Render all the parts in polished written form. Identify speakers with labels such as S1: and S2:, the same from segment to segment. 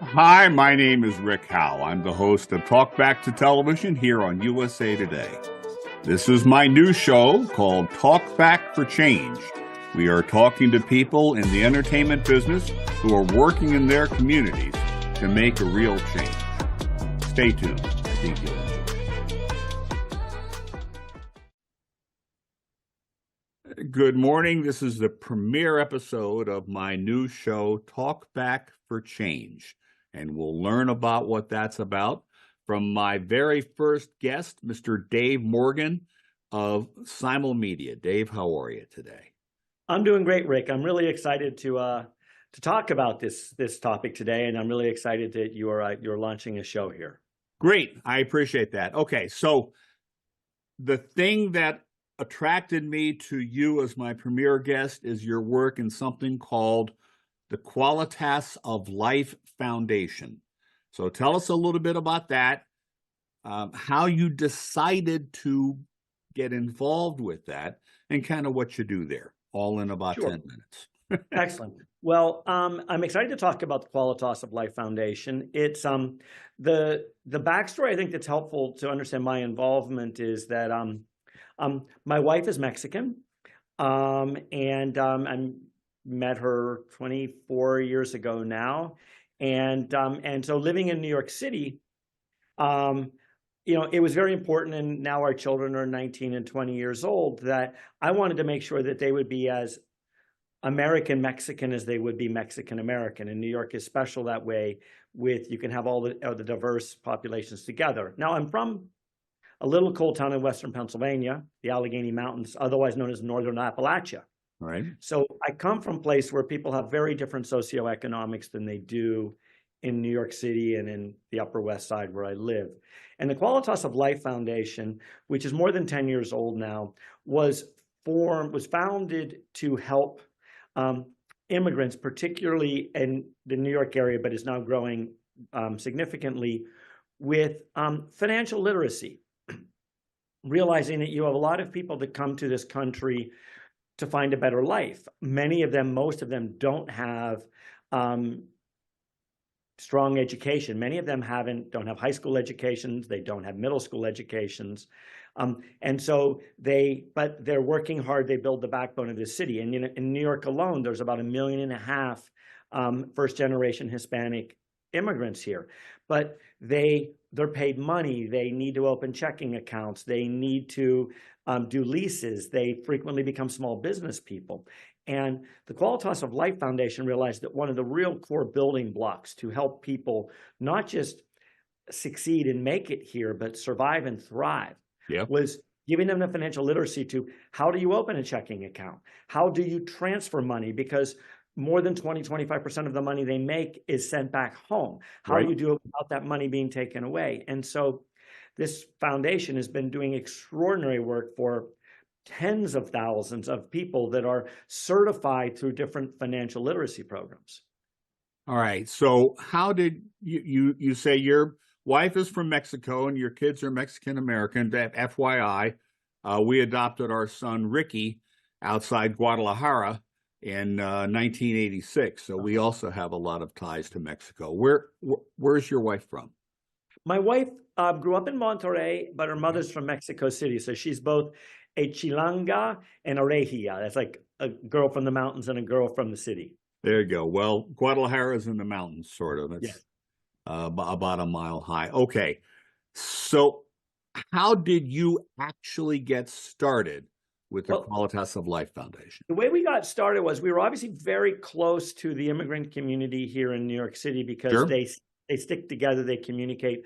S1: Hi, my name is Rick Howe. I'm the host of Talk Back to Television here on USA Today. This is my new show called Talk Back for Change. We are talking to people in the entertainment business who are working in their communities to make a real change. Stay tuned. I think you'll enjoy it. Good morning. This is the premiere episode of my new show, Talk Back for Change. And we'll learn about what that's about from my very first guest, Mr. Dave Morgan of Simulmedia. Dave, how are you today?
S2: I'm doing great, Rick. I'm really excited to talk about this topic today, and I'm really excited that you're launching a show here.
S1: Great, I appreciate that. Okay, so the thing that attracted me to you as my premier guest is your work in something called the Qualitas of Life Foundeion. So tell us a little bit about that, how you decided to get involved with that, and kind of what you do there, all in about
S2: Sure.
S1: 10 minutes.
S2: Excellent. Well, I'm excited to talk about the Qualitas of Life Foundation. It's the backstory I think that's helpful to understand my involvement is that my wife is Mexican, and I met her 24 years ago now, and so living in New York City, it was very important, and now our children are 19 and 20 years old, that I wanted to make sure that they would be as American Mexican as they would be Mexican American. And New York is special that way you can have all the diverse populations together. Now, I'm from a little coal town in Western Pennsylvania, the Allegheny Mountains, otherwise known as Northern Appalachia.
S1: Right.
S2: So I come from a place where people have very different socioeconomics than they do in New York City and in the Upper West Side where I live. And the Qualitas of Life Foundation, which is more than 10 years old now, was founded to help immigrants, particularly in the New York area, but is now growing significantly, with financial literacy. Realizing that you have a lot of people that come to this country to find a better life. Many of them, most of them, don't have strong education. Many of them don't have high school educations. They don't have middle school educations. And so but they're working hard. They build the backbone of the city. And in New York alone, there's about 1.5 million first-generation Hispanic immigrants here. But they're paid money. They need to open checking accounts. They need to do leases. They frequently become small business people. And the Qualitas of Life Foundation realized that one of the real core building blocks to help people not just succeed and make it here, but survive and thrive, was giving them the financial literacy to how do you open a checking account? How do you transfer money? Because more than 25% of the money they make is sent back home. How do you do it without that money being taken away? And so this foundation has been doing extraordinary work for tens of thousands of people that are certified through different financial literacy programs.
S1: All right. So how did you say your wife is from Mexico and your kids are Mexican American? FYI, we adopted our son Ricky outside Guadalajara in 1986. So we also have a lot of ties to Mexico. Where's your wife from?
S2: My wife grew up in Monterrey, but her mother's from Mexico City. So she's both a Chilanga and a Regia. That's like a girl from the mountains and a girl from the city.
S1: There you go. Well, Guadalajara is in the mountains, sort of. It's about a mile high. Okay. So how did you actually get started with the Qualitas of Life Foundation?
S2: The way we got started was we were obviously very close to the immigrant community here in New York City because they stick together, they communicate.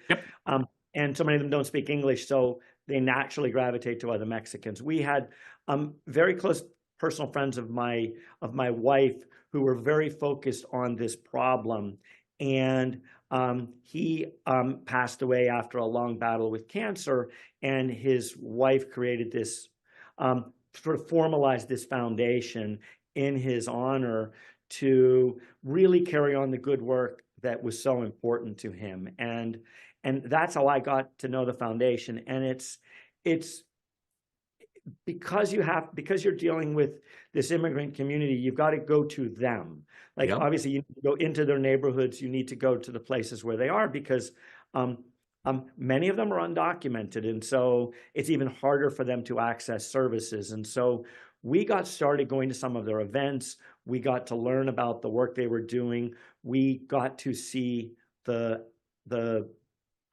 S2: And so many of them don't speak English, so they naturally gravitate to other Mexicans. We had very close personal friends of my wife who were very focused on this problem. And he passed away after a long battle with cancer, and his wife created this, sort of formalized this foundation in his honor to really carry on the good work that was so important to him. And that's how I got to know the foundation. And because you're dealing with this immigrant community, you've got to go to them. Like,
S1: Yep.
S2: obviously, you need to go into their neighborhoods. You need to go to the places where they are, because many of them are undocumented, and so it's even harder for them to access services. And so we got started going to some of their events. We got to learn about the work they were doing. We got to see the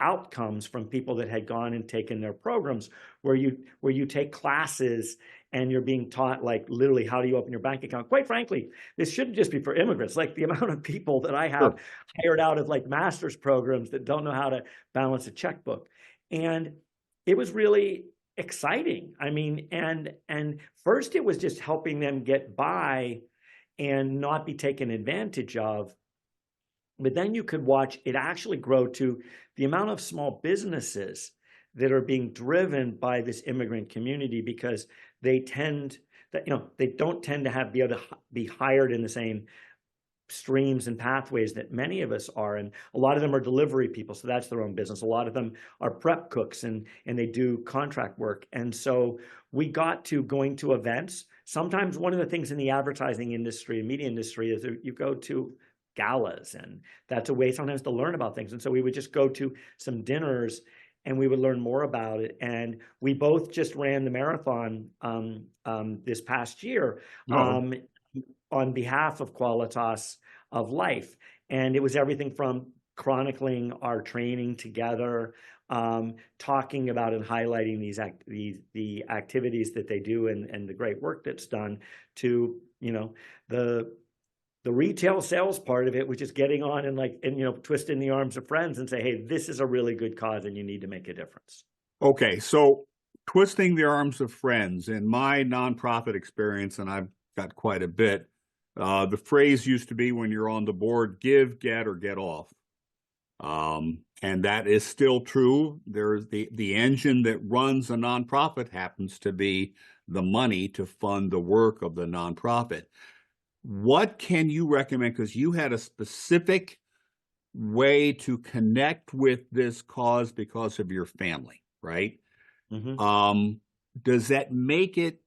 S2: outcomes from people that had gone and taken their programs, where you take classes and you're being taught, like, literally, how do you open your bank account? Quite frankly, this shouldn't just be for immigrants. Like, the amount of people that I have hired out of, like, master's programs that don't know how to balance a checkbook. And it was really exciting. I mean, and first it was just helping them get by and not be taken advantage of. But then you could watch it actually grow to the amount of small businesses that are being driven by this immigrant community, because they don't tend to be able to be hired in the same streams and pathways that many of us are. And a lot of them are delivery people, so that's their own business. A lot of them are prep cooks, and they do contract work. And so we got to going to events. Sometimes one of the things in the advertising industry and media industry is that you go to galas, and that's a way sometimes to learn about things. And so we would just go to some dinners and we would learn more about it. And we both just ran the marathon this past year on behalf of Qualitas of Life. And it was everything from chronicling our training together, talking about and highlighting the activities that they do and the great work that's done, to, the retail sales part of it, which is getting on and twisting the arms of friends and say, hey, this is a really good cause and you need to make a difference.
S1: Okay, so twisting the arms of friends. In my nonprofit experience, and I've got quite a bit, the phrase used to be, when you're on the board, give, get, or get off. And that is still true. There's the engine that runs a nonprofit happens to be the money to fund the work of the nonprofit. What can you recommend? Because you had a specific way to connect with this cause because of your family, right? Mm-hmm. Does that make it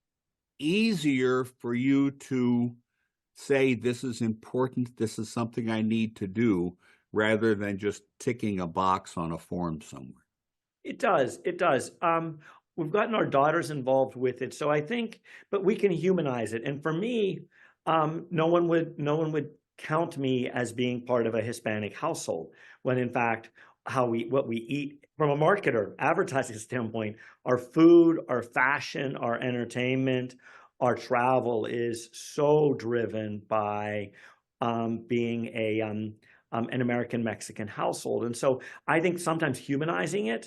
S1: easier for you to say, this is important, this is something I need to do, rather than just ticking a box on a form somewhere?
S2: It does. It does. We've gotten our daughters involved with it, so I think, but we can humanize it. And for me, no one would count me as being part of a Hispanic household, when in fact, what we eat from a marketer, advertising standpoint, our food, our fashion, our entertainment, our travel is so driven by being an American Mexican household. And so I think sometimes humanizing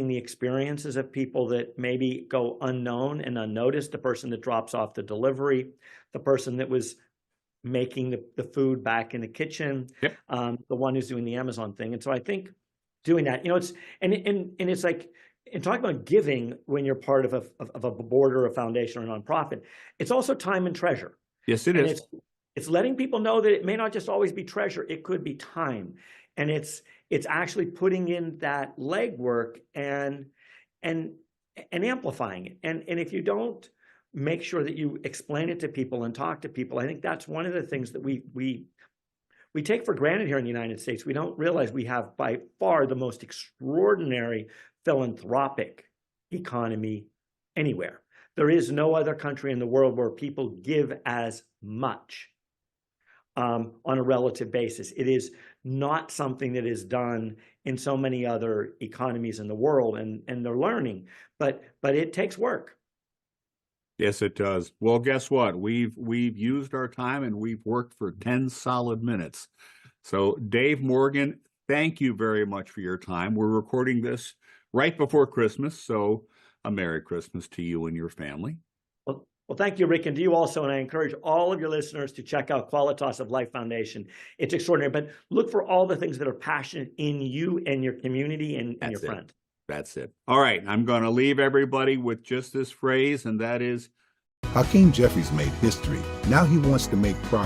S2: the experiences of people that maybe go unknown and unnoticed, the person that drops off the delivery, the person that was making the food back in the kitchen, yep. The one who's doing the Amazon thing. And so I think doing that, it's, and it's like, in talking about giving, when you're part of a board or a foundation or a nonprofit, it's also time and treasure.
S1: Yes, it is.
S2: It's letting people know that it may not just always be treasure, it could be time. And it's actually putting in that legwork and amplifying it. And if you don't make sure that you explain it to people and talk to people, I think that's one of the things that we take for granted here in the United States. We don't realize we have by far the most extraordinary philanthropic economy anywhere. There is no other country in the world where people give as much on a relative basis. It is not something that is done in so many other economies in the world, and they're learning, but it takes work.
S1: Yes, it does. Well, guess what? We've used our time and we've worked for 10 solid minutes. So Dave Morgan, thank you very much for your time. We're recording this right before Christmas, so a Merry Christmas to you and your family.
S2: Well, thank you, Rick, and to you also. And I encourage all of your listeners to check out Qualitas of Life Foundation. It's extraordinary, but look for all the things that are passionate in you and your community and your friends.
S1: That's it. All right, I'm going to leave everybody with just this phrase, and that is,
S3: Hakeem Jeffries made history. Now he wants to make progress.